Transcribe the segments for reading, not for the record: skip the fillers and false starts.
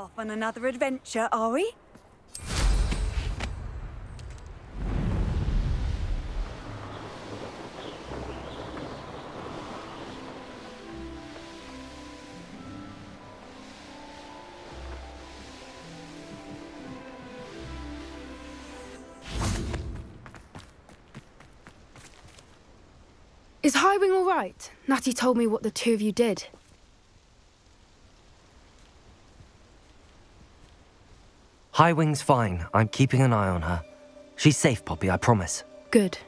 Off on another adventure, are we? Is Highwing all right? Natty told me what the two of you did. Highwing's fine. I'm keeping an eye on her. She's safe, Poppy, I promise. Good.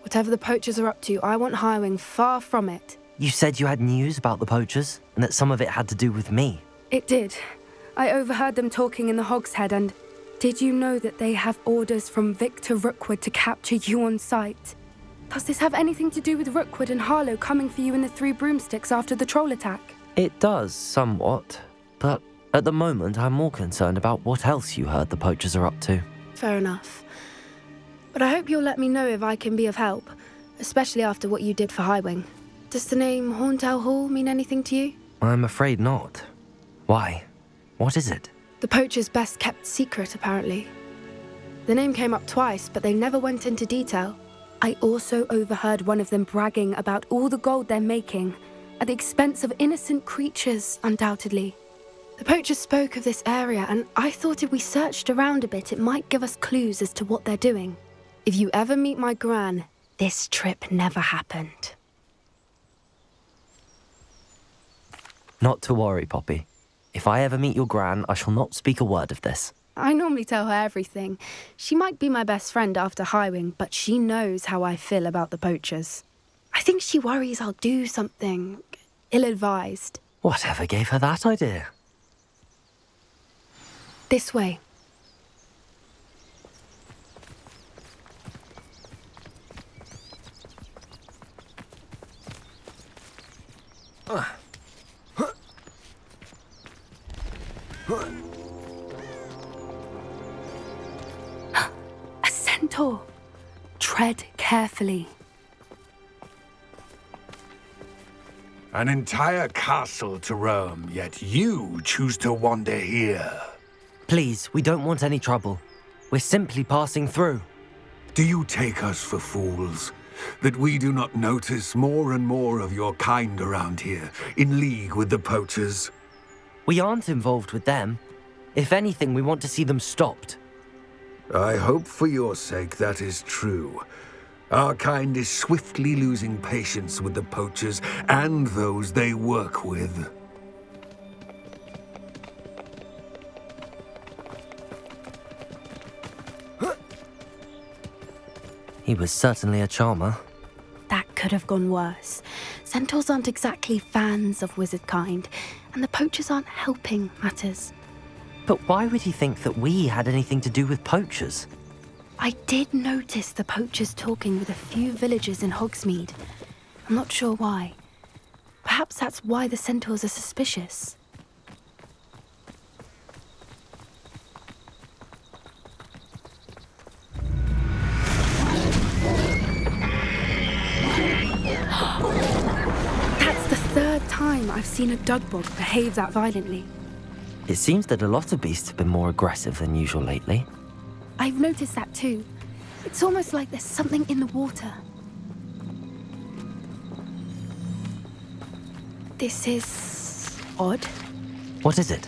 Whatever the poachers are up to, I want Highwing far from it. You said you had news about the poachers, and that some of it had to do with me. It did. I overheard them talking in the Hogshead, and did you know that they have orders from Victor Rookwood to capture you on sight? Does this have anything to do with Rookwood and Harlow coming for you in the Three Broomsticks after the troll attack? It does, somewhat. But at the moment, I'm more concerned about what else you heard the poachers are up to. Fair enough. But I hope you'll let me know if I can be of help, especially after what you did for Highwing. Does the name Horntail Hall mean anything to you? I'm afraid not. Why? What is it? The poachers' best kept secret, apparently. The name came up twice, but they never went into detail. I also overheard one of them bragging about all the gold they're making, at the expense of innocent creatures, undoubtedly. The poachers spoke of this area, and I thought if we searched around a bit, it might give us clues as to what they're doing. If you ever meet my gran, this trip never happened. Not to worry, Poppy. If I ever meet your gran, I shall not speak a word of this. I normally tell her everything. She might be my best friend after Highwing, but she knows how I feel about the poachers. I think she worries I'll do something ill-advised. Whatever gave her that idea? This way. A centaur. Tread carefully. An entire castle to roam, yet you choose to wander here. Please, we don't want any trouble. We're simply passing through. Do you take us for fools? That we do not notice more and more of your kind around here, in league with the poachers? We aren't involved with them. If anything, we want to see them stopped. I hope for your sake that is true. Our kind is swiftly losing patience with the poachers and those they work with. He was certainly a charmer. That could have gone worse. Centaurs aren't exactly fans of wizard kind, and the poachers aren't helping matters. But why would he think that we had anything to do with poachers? I did notice the poachers talking with a few villagers in Hogsmeade. I'm not sure why. Perhaps that's why the centaurs are suspicious. That's the third time I've seen a dugbog behave that violently. It seems that a lot of beasts have been more aggressive than usual lately. I've noticed that too. It's almost like there's something in the water. This is odd. What is it?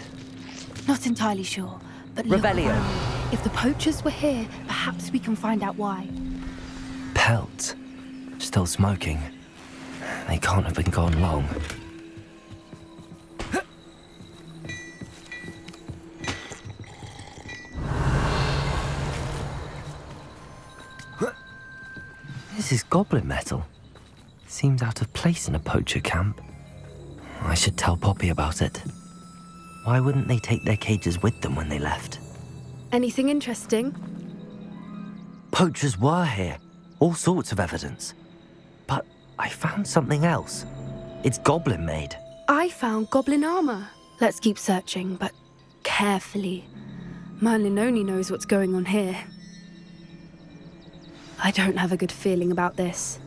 Not entirely sure, but look Revelio. around. If the poachers were here, perhaps we can find out why. Pelts. Still smoking. They can't have been gone long. This is goblin metal. Seems out of place in a poacher camp. I should tell Poppy about it. Why wouldn't they take their cages with them when they left? Anything interesting? Poachers were here. All sorts of evidence. But I found something else. It's goblin made. I found goblin armor. Let's keep searching, but carefully. Merlin only knows what's going on here. I don't have a good feeling about this.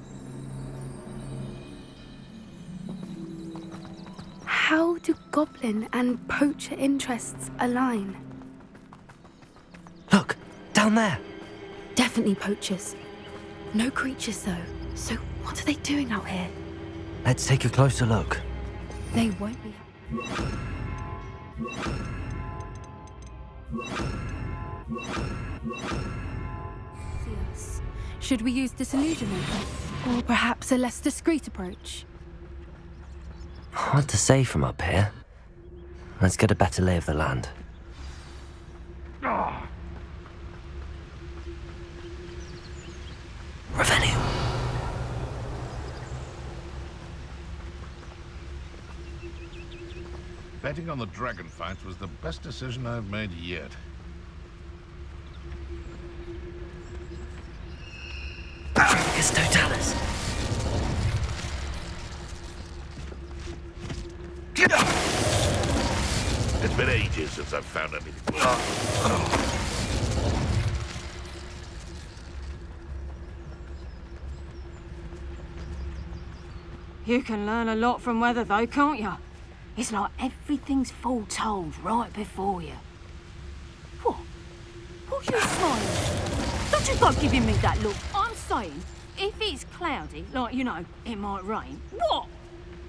How do goblin and poacher interests align? Look, down there. Definitely poachers. No creatures, though. So what are they doing out here? Let's take a closer look. They won't be. See us. Should we use disillusionment? Or perhaps a less discreet approach? Hard to say from up here. Let's get a better lay of the land. Revelio. Betting on the dragon fight was the best decision I've made yet. Patricus Totalis. It's been ages since I've found anything. You can learn a lot from weather, though, can't you? It's like everything's foretold right before you. What? What are you smiling at? Don't you go giving me that look. I'm saying, if it's cloudy, like, you know, it might rain, what?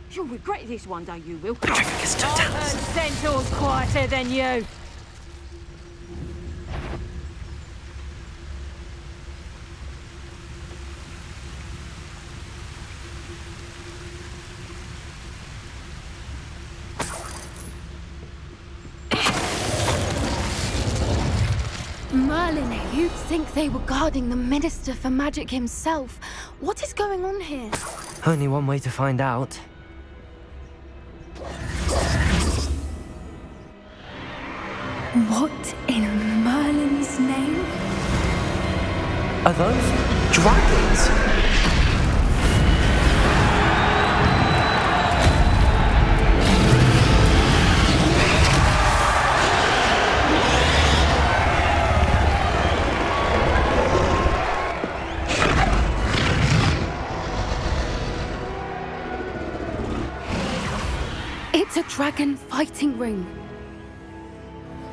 You'll regret this one day, you will. Patricus I've heard Totalis. centaurs quieter than you. Merlin, you'd think they were guarding the Minister for Magic himself. What is going on here? Only one way to find out. What in Merlin's name? Are those dragons? It's a dragon fighting ring.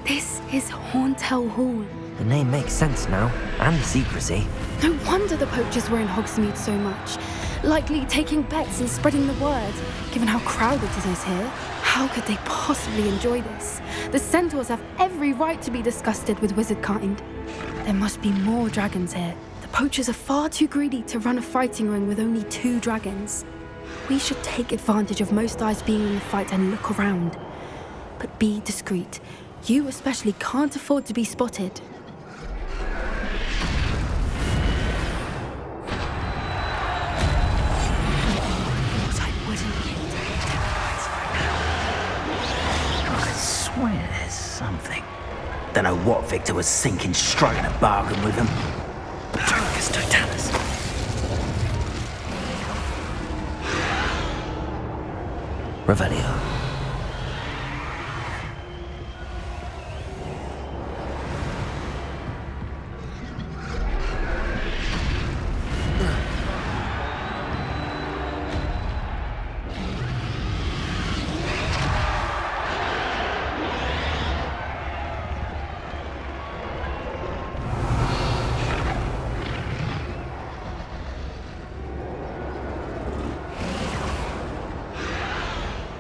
This is Hauntel Hall. The name makes sense now, and the secrecy. No wonder the poachers were in Hogsmeade so much. Likely taking bets and spreading the word, given how crowded it is here. How could they possibly enjoy this? The centaurs have every right to be disgusted with wizard kind. There must be more dragons here. The poachers are far too greedy to run a fighting ring with only 2 dragons. We should take advantage of most eyes being in the fight and look around. But be discreet. You especially can't afford to be spotted. I swear there's something. Don't know what Victor was thinking, striking a bargain with him. Patricus Totalis. Revelio.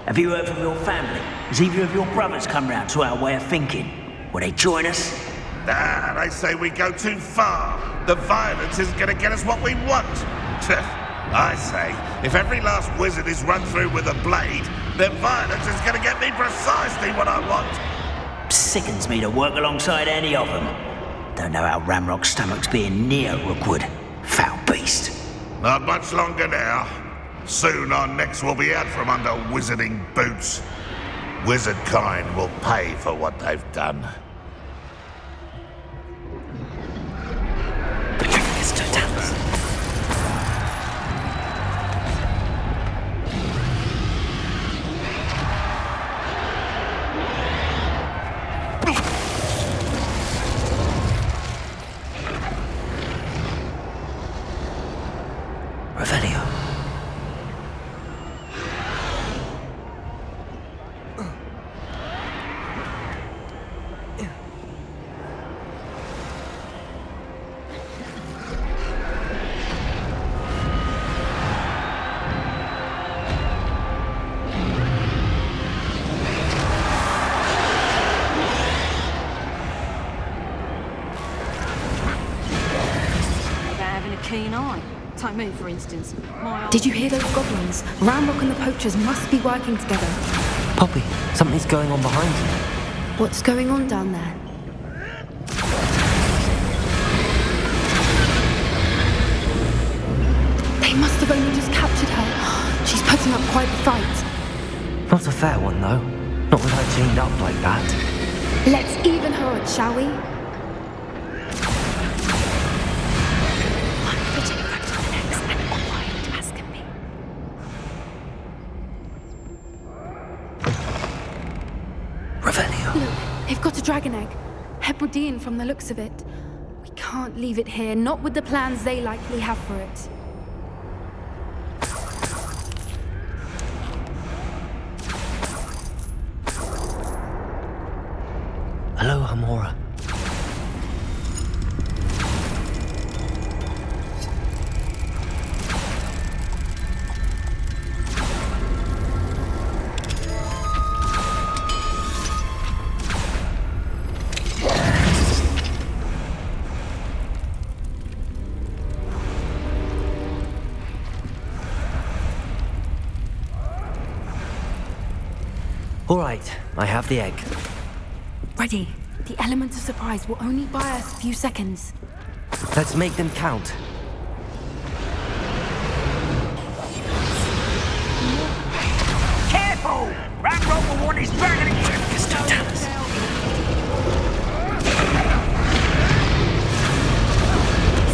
Have you heard from your family? Has either of your brothers come round to our way of thinking? Will they join us? Nah, they say we go too far. The violence isn't gonna get us what we want. I say, if every last wizard is run through with a blade, then violence is gonna get me precisely what I want. Sickens me to work alongside any of them. Don't know how Ramrock's stomach's being near Rookwood. Foul beast. Not much longer now. Soon our necks will be out from under wizarding boots. Wizard kind will pay for what they've done. Patricus Totalis. Revelio. keen eye. Take me, for instance. My Did you hear those goblins? Ramrock and the poachers must be working together. Poppy, something's going on behind you. What's going on down there? They must have only just captured her. She's putting up quite the fight. Not a fair one, though. Not with her chained up like that. Let's even her odds, shall we? One foot in front of the next and quiet as can be. Revelio. Look, they've got a dragon egg. Hebridean from the looks of it. We can't leave it here, not with the plans they likely have for it. Hello, Hamora. All right, I have the egg. Ready. The element of surprise will only buy us a few seconds. Let's make them count. Careful! Ramrock will want his dragon again!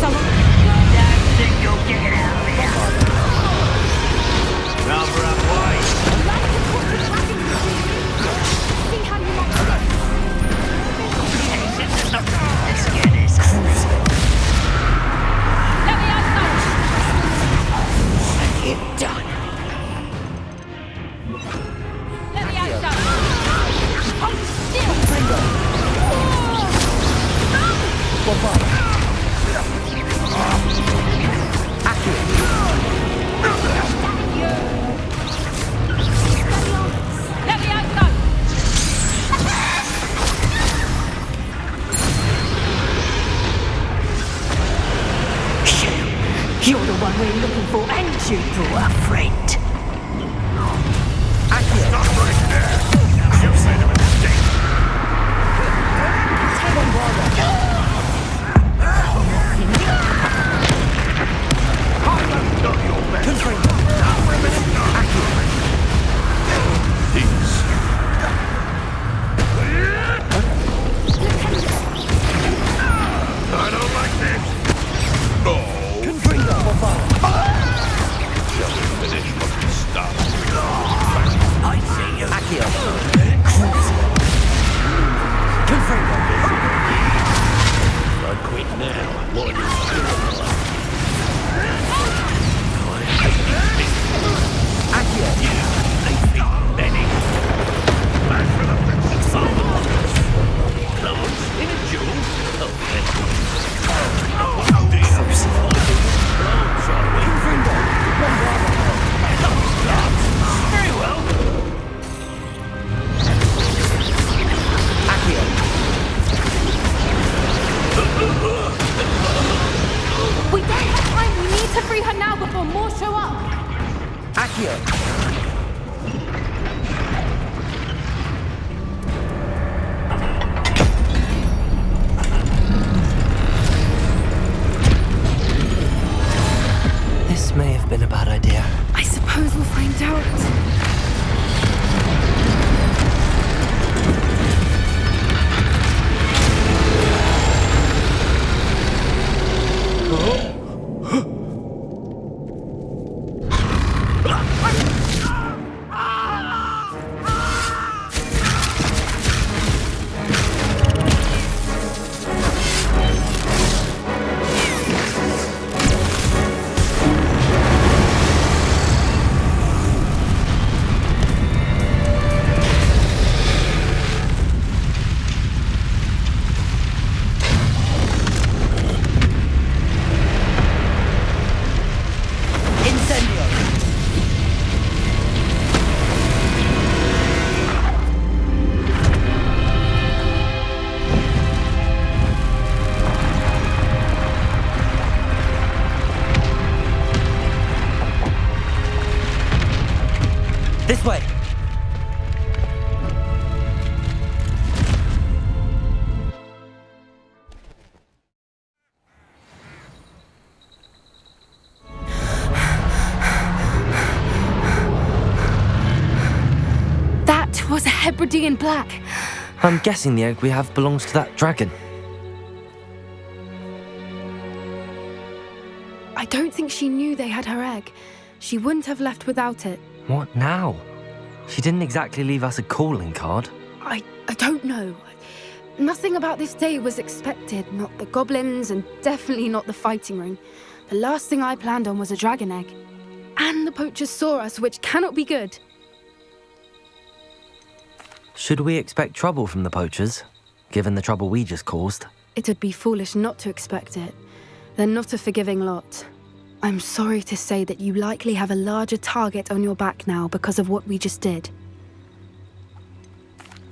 Someone... Don't think you'll get it out of here! Number up wide! See how you like Let's get this. Let me out, You're done. Let me out, I'm still... Let me out, You're the one we're looking for, ain't you, poor friend? Stop right there! You made a mistake! Not your best. Peace. I don't like this. Oh. Just finish what you started. I see you. Accio. I quit now. What are you Benny. Back for the Plants in a duel? Oh, dear. Plants, are we? Very well. We don't have time. We need to free her now before more show up. Accio. This may have been a bad idea. I suppose we'll find out. This way! That was a Hebridean black. I'm guessing the egg we have belongs to that dragon. I don't think she knew they had her egg. She wouldn't have left without it. What now? She didn't exactly leave us a calling card. I don't know. Nothing about this day was expected. Not the goblins, and definitely not the fighting ring. The last thing I planned on was a dragon egg. And the poachers saw us, which cannot be good. Should we expect trouble from the poachers, given the trouble we just caused? It would be foolish not to expect it. They're not a forgiving lot. I'm sorry to say that you likely have a larger target on your back now because of what we just did.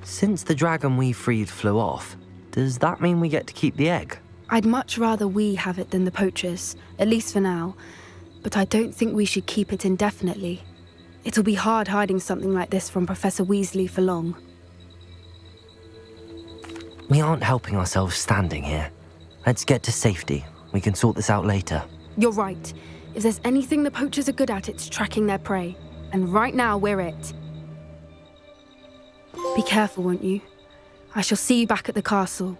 Since the dragon we freed flew off, does that mean we get to keep the egg? I'd much rather we have it than the poachers, at least for now. But I don't think we should keep it indefinitely. It'll be hard hiding something like this from Professor Weasley for long. We aren't helping ourselves standing here. Let's get to safety. We can sort this out later. You're right. If there's anything the poachers are good at, it's tracking their prey. And right now, we're it. Be careful, won't you? I shall see you back at the castle.